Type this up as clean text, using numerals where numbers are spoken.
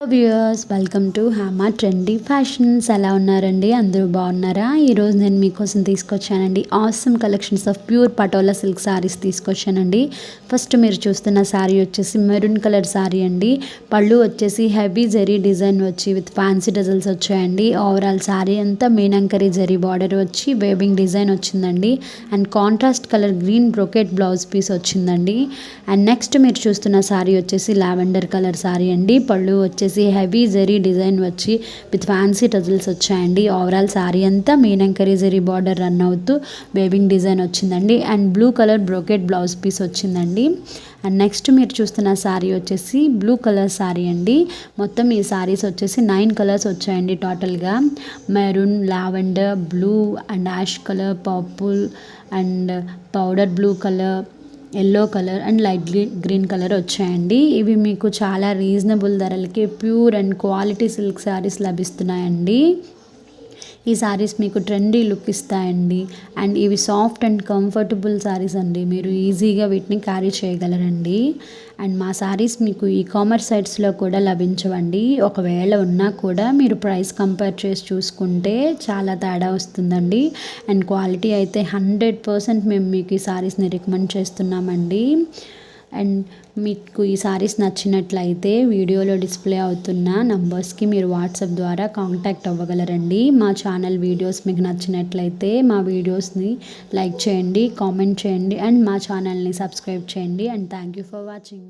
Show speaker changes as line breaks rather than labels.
Viewers welcome to హ్యామా trendy fashions. ఎలా ఉన్నారండి? అందరూ బాగున్నారా? ఈరోజు నేను మీకోసం తీసుకొచ్చానండి awesome collections of pure patola silk sarees తీసుకొచ్చానండి. ఫస్ట్ మీరు చూస్తున్న శారీ వచ్చేసి మెరూన్ కలర్ శారీ అండి. పళ్ళు వచ్చేసి హెవీ జరీ డిజైన్ వచ్చి విత్ ఫ్యాన్సీ డజల్స్ వచ్చాయండి. ఓవరాల్ శారీ అంతా మీనాంకరీ జరీ బార్డర్ వచ్చి వేవింగ్ డిజైన్ వచ్చిందండి. And contrast colour green brocade blouse piece వచ్చిందండి. అండ్ నెక్స్ట్ మీరు చూస్తున్న శారీ వచ్చేసి లావెండర్ కలర్ శారీ అండి. పళ్ళు వచ్చేసి హెవీ జరీ డిజైన్ వచ్చి విత్ ఫ్యాన్సీ టజిల్స్ వచ్చాయండి. ఓవరాల్ శారీ అంతా మీనాంకరీ జరీ బార్డర్ రన్ అవుతూ వేవింగ్ డిజైన్ వచ్చిందండి. And blue colour brocade blouse piece వచ్చిందండి. అండ్ నెక్స్ట్ మీరు చూస్తున్న శారీ వచ్చేసి బ్లూ కలర్ శారీ అండి. మొత్తం ఈ శారీస్ వచ్చేసి 9 కలర్స్ వచ్చాయండి టోటల్గా. Maroon, lavender, blue and ash colour, purple and powder blue colour, yellow colour and light green colour వచ్చాయండి. ఇవి మీకు చాలా రీజనబుల్ ధరలకి pure and quality silk sarees లభిస్తున్నాయండి. ఈ శారీస్ మీకు ట్రెండీ లుక్ ఇస్తాయండి. అండ్ ఇవి సాఫ్ట్ అండ్ కంఫర్టబుల్ శారీస్ అండి. మీరు ఈజీగా వీటిని క్యారీ చేయగలరండి. అండ్ మా శారీస్ మీకు ఈ కామర్స్ సైట్స్లో కూడా లభించవండి. ఒకవేళ ఉన్నా కూడా మీరు ప్రైస్ కంపేర్ చేసి చూసుకుంటే చాలా తేడా వస్తుందండి. అండ్ క్వాలిటీ అయితే 100% మేము మీకు ఈ శారీస్ని రికమెండ్ చేస్తున్నామండి. అండ్ మీకు ఈ శారీస్ నచ్చినట్లయితే వీడియోలో డిస్ప్లే అవుతున్న నంబర్స్కి మీరు వాట్సాప్ ద్వారా కాంటాక్ట్ అవ్వగలరండి. మా ఛానల్ వీడియోస్ మీకు నచ్చినట్లయితే మా వీడియోస్ని లైక్ చేయండి, కామెంట్ చేయండి అండ్ మా ఛానల్ని సబ్స్క్రైబ్ చేయండి. And thank you for watching.